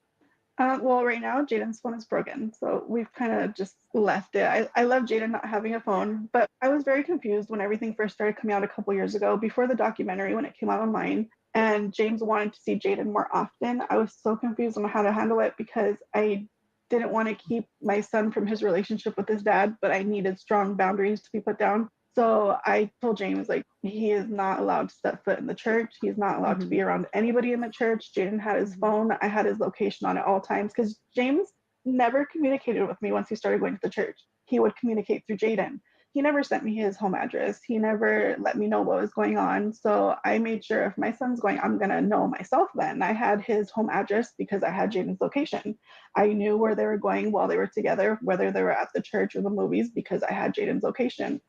Well, right now, Jaden's phone is broken. So we've kind of just left it. I love Jaden not having a phone, but I was very confused when everything first started coming out a couple years ago, before the documentary, when it came out online, and James wanted to see Jaden more often. I was so confused on how to handle it because I didn't want to keep my son from his relationship with his dad, but I needed strong boundaries to be put down. So I told James, like, he is not allowed to step foot in the church. He's not allowed to be around anybody in the church. Jaden had his phone. I had his location on at all times because James never communicated with me once he started going to the church. He would communicate through Jaden. He never sent me his home address. He never let me know what was going on. So I made sure if my son's going, I'm going to know myself then. I had his home address because I had Jaden's location. I knew where they were going while they were together, whether they were at the church or the movies, because I had Jaden's location.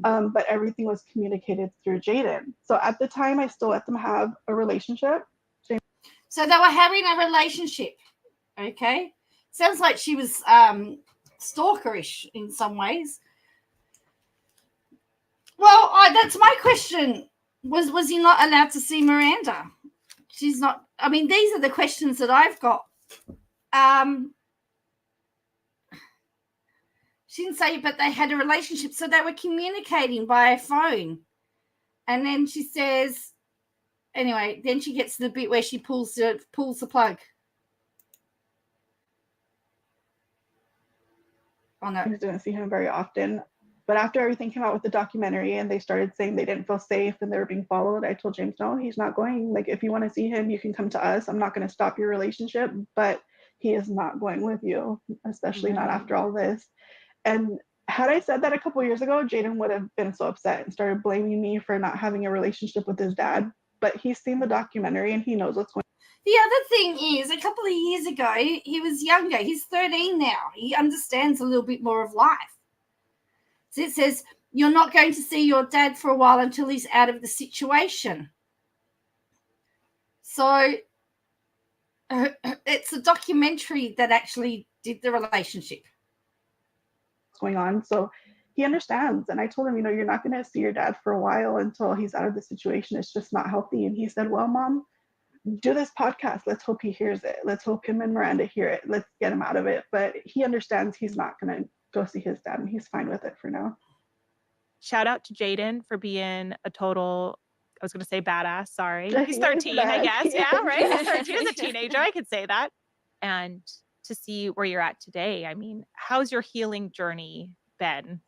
But everything was communicated through Jaden. So at the time, I still let them have a relationship. So they were having a relationship. Okay. Sounds like she was stalkerish in some ways. Well, that's my question. Was he not allowed to see Miranda? She's not. I mean, these are the questions that I've got. She didn't say, but they had a relationship, so they were communicating by phone. And then she says, anyway, then she gets to the bit where she pulls the plug. Oh no, I didn't see him very often. But after everything came out with the documentary and they started saying they didn't feel safe and they were being followed, I told James, no, he's not going. Like, if you want to see him, you can come to us. I'm not going to stop your relationship, but he is not going with you, especially not after all this. And had I said that a couple of years ago, Jaden would have been so upset and started blaming me for not having a relationship with his dad. But he's seen the documentary and he knows what's going on. The other thing is, a couple of years ago, he was younger. He's 13 now. He understands a little bit more of life. So it says, you're not going to see your dad for a while until he's out of the situation. So it's a documentary that actually did the relationship. Going on, so he understands. And I told him, you're not going to see your dad for a while until he's out of the situation. It's just not healthy. And he said, well, Mom, do this podcast. Let's hope he hears it. Let's hope him and Miranda hear it. Let's get him out of it. But he understands he's not going to go see his dad, and he's fine with it for now. Shout out to Jaden for being a total, I was going to say badass. Sorry. He's 13, I guess. Yeah, right. He's 13 as a teenager. I could say that. And to see where you're at today. I mean, how's your healing journey been?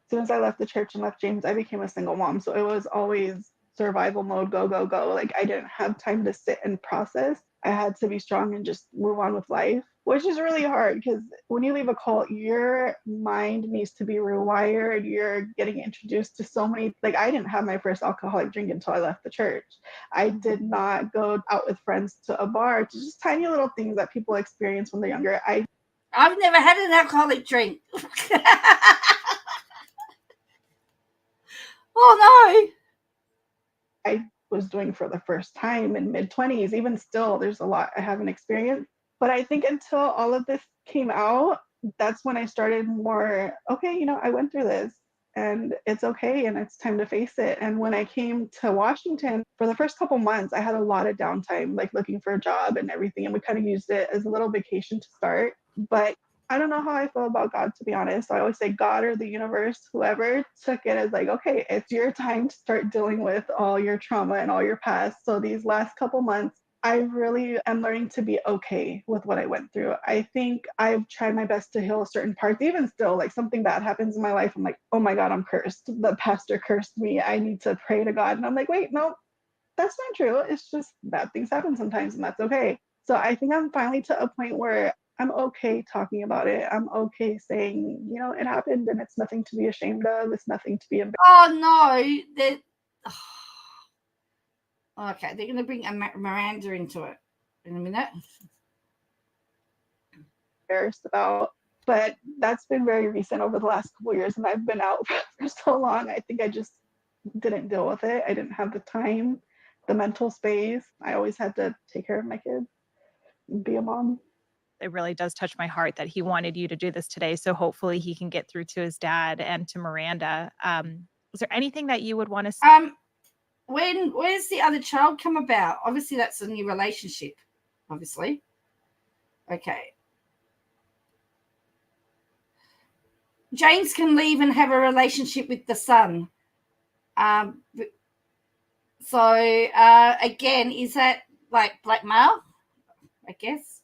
As soon as I left the church and left James, I became a single mom. So it was always survival mode, go, go, go. Like I didn't have time to sit and process. I had to be strong and just move on with life, which is really hard because when you leave a cult, your mind needs to be rewired. You're getting introduced to so many, like I didn't have my first alcoholic drink until I left the church. I did not go out with friends to a bar, to just tiny little things that people experience when they're younger. I've never had an alcoholic drink. Oh no. I was doing for the first time in mid-20s. Even still, there's a lot I haven't experienced. But I think until all of this came out, that's when I started more, okay, you know, I went through this and it's okay and it's time to face it. And when I came to Washington, for the first couple months, I had a lot of downtime, like looking for a job and everything. And we kind of used it as a little vacation to start. But I don't know how I feel about God, to be honest. I always say God or the universe, whoever took it as like, okay, it's your time to start dealing with all your trauma and all your past. So these last couple months, I really am learning to be okay with what I went through. I think I've tried my best to heal certain parts. Even still, like something bad happens in my life, I'm like, oh my God, I'm cursed. The pastor cursed me. I need to pray to God. And I'm like, wait, no, that's not true. It's just bad things happen sometimes and that's okay. So I think I'm finally to a point where I'm okay talking about it. I'm okay saying, you know, it happened and it's nothing to be ashamed of. It's nothing to be embarrassed. Oh no. Okay, they're going to bring Miranda into it in a minute. Embarrassed about, but that's been very recent over the last couple of years, and I've been out for so long. I think I just didn't deal with it. I didn't have the time, the mental space. I always had to take care of my kids and be a mom. It really does touch my heart that he wanted you to do this today. So hopefully he can get through to his dad and to Miranda. Is there anything that you would want to say? Where's the other child come about? Obviously, that's a new relationship. Obviously. Okay. James can leave and have a relationship with the son. Again, is that like blackmail? I guess.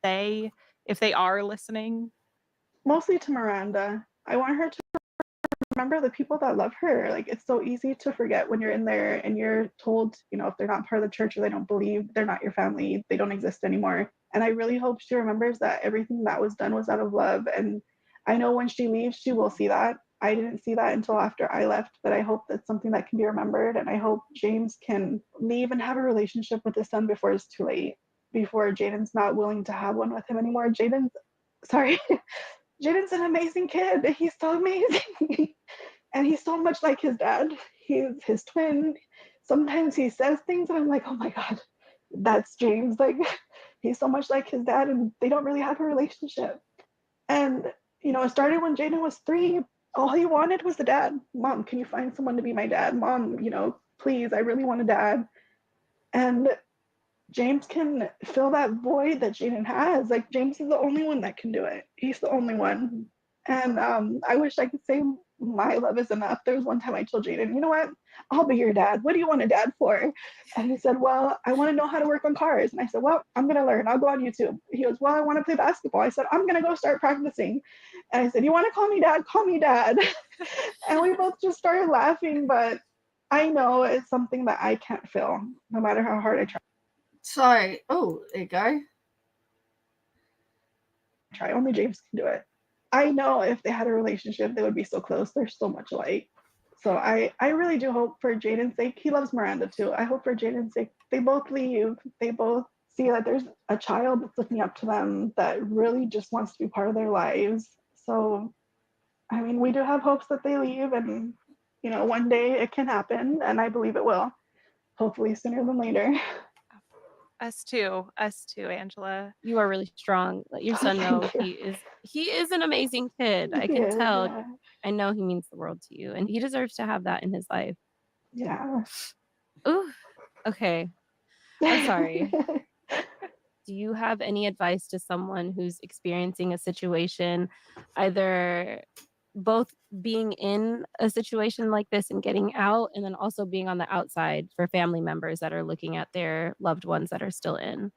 If they are listening? Mostly to Miranda. I want her to remember the people that love her. Like, it's so easy to forget when you're in there and you're told, you know, if they're not part of the church or they don't believe, they're not your family, they don't exist anymore. And I really hope she remembers that everything that was done was out of love. And I know when she leaves, she will see that. I didn't see that until after I left, but I hope that's something that can be remembered. And I hope James can leave and have a relationship with his son before it's too late, before Jaden's not willing to have one with him anymore. Jaden's an amazing kid. He's so amazing. And he's so much like his dad. He's his twin. Sometimes he says things and I'm like, oh my God, that's James. Like, he's so much like his dad and they don't really have a relationship. And, you know, it started when Jaden was 3. All he wanted was the dad. Mom, can you find someone to be my dad? Mom, you know, please, I really want a dad. And James can fill that void that Jaden has. Like, James is the only one that can do it. He's the only one. And I wish I could say my love is enough. There was one time I told Jaden, you know what? I'll be your dad. What do you want a dad for? And he said, well, I want to know how to work on cars. And I said, well, I'm going to learn. I'll go on YouTube. He goes, well, I want to play basketball. I said, I'm going to go start practicing. And I said, you want to call me dad? Call me dad. And we both just started laughing. But I know it's something that I can't feel, no matter how hard I try. So, there you go. Only James can do it. I know if they had a relationship, they would be so close. They're so much alike. So I really do hope for Jaden's sake. He loves Miranda too. I hope for Jaden's sake, they both leave. They both see that there's a child that's looking up to them that really just wants to be part of their lives. So, I mean, we do have hopes that they leave and, you know, one day it can happen and I believe it will. Hopefully sooner than later. Us too, Angela. You are really strong. Let your son know he is an amazing kid. I can tell. Yeah. I know he means the world to you and he deserves to have that in his life. Yeah. Ooh. Okay. I'm sorry. Do you have any advice to someone who's experiencing a situation, either both being in a situation like this and getting out, and then also being on the outside for family members that are looking at their loved ones that are still in?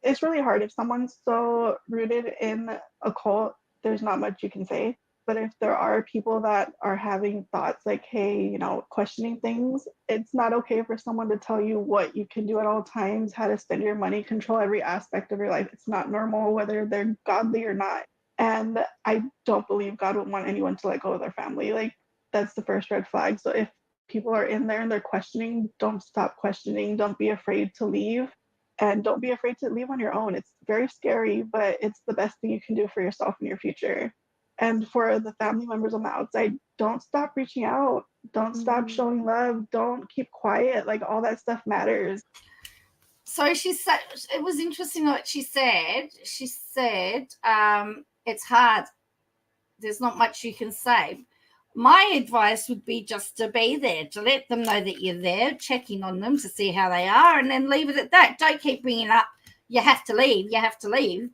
It's really hard. If someone's so rooted in a cult, there's not much you can say. But if there are people that are having thoughts like, hey, questioning things, it's not okay for someone to tell you what you can do at all times, how to spend your money, control every aspect of your life. It's not normal, whether they're godly or not. And I don't believe God would want anyone to let go of their family. Like, that's the first red flag. So if people are in there and they're questioning, don't stop questioning. Don't be afraid to leave. And don't be afraid to leave on your own. It's very scary, but it's the best thing you can do for yourself and your future. And for the family members on the outside, don't stop reaching out. Don't stop showing love. Don't keep quiet. Like, all that stuff matters. So she said, it was interesting what she said. She said, it's hard. There's not much you can say. My advice would be just to be there, to let them know that you're there, checking on them to see how they are, and then leave it at that. Don't keep bringing up, you have to leave,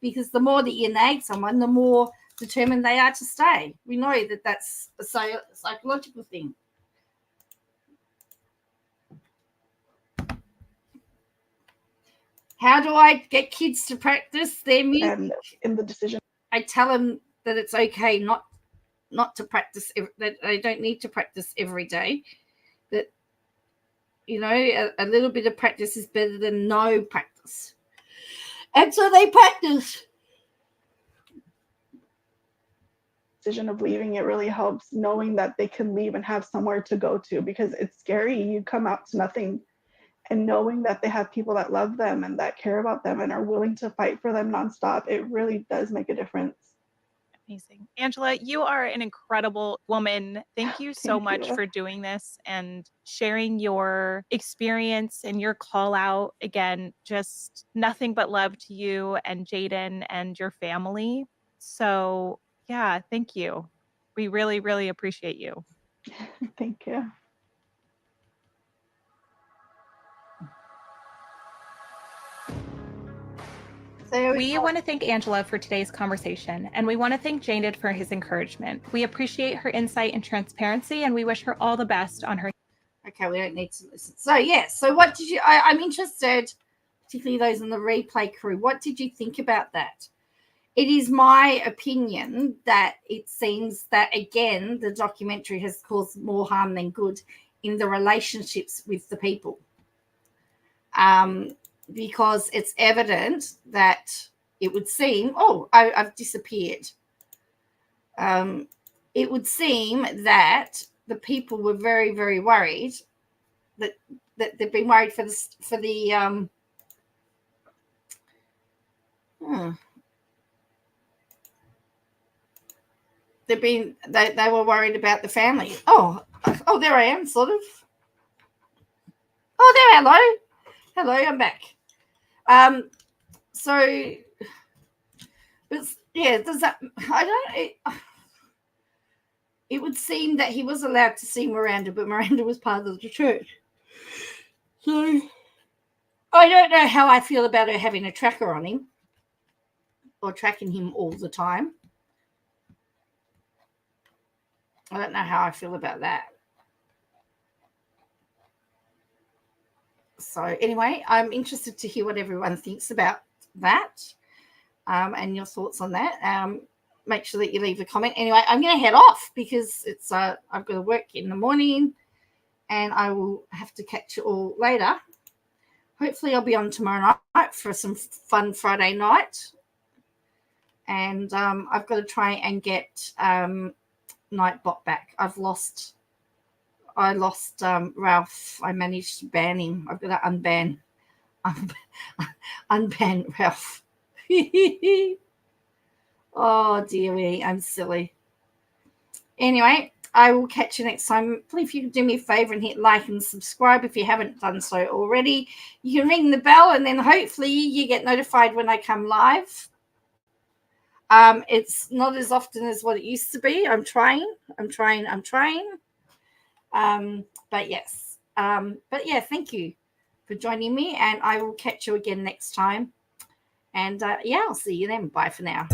because the more that you nag someone, the more determined they are to stay. We know that that's a psychological thing. How do I get kids to practice their music? And in the decision, I tell them that it's okay not to practice, that they don't need to practice every day, that a little bit of practice is better than no practice, and so they practice. Decision of leaving, it really helps knowing that they can leave and have somewhere to go to, because it's scary. You come out to nothing, and knowing that they have people that love them and that care about them and are willing to fight for them nonstop, it really does make a difference. Amazing. Angela, you are an incredible woman. Thank you so much for doing this and sharing your experience and your call out. Again, just nothing but love to you and Jaden and your family. So yeah, thank you. We really, really appreciate you. Thank you. We want to thank Angela for today's conversation, and we want to thank Jaden for his encouragement. We appreciate her insight and transparency, and we wish her all the best on her. Okay, we don't need to listen. So, yeah, so what did you, I'm interested, particularly those in the replay crew, what did you think about that? It is my opinion that it seems that, again, the documentary has caused more harm than good in the relationships with the people. Because it's evident that it would seem, I've disappeared. It would seem that the people were very, very worried that they've been worried for the they were worried about the family. Oh, there I am, sort of. Oh, there, hello, I'm back. So, but yeah, does that? It would seem that he was allowed to see Miranda, but Miranda was part of the church. So, I don't know how I feel about her having a tracker on him or tracking him all the time. I don't know how I feel about that. So anyway, I'm interested to hear what everyone thinks about that and your thoughts on that. Make sure that you leave a comment. Anyway, I'm going to head off because it's I've got to work in the morning and I will have to catch you all later. Hopefully I'll be on tomorrow night for some fun Friday night. And I've got to try and get Nightbot back. I lost Ralph. I managed to ban him. I've got to unban Ralph. Oh dear me, I'm silly. Anyway, I will catch you next time. Please, if you could do me a favor and hit like and subscribe if you haven't done so already. You can ring the bell and then hopefully you get notified when I come live. It's not as often as what it used to be. I'm trying. But yes. But yeah, thank you for joining me and I will catch you again next time. And yeah, I'll see you then. Bye for now.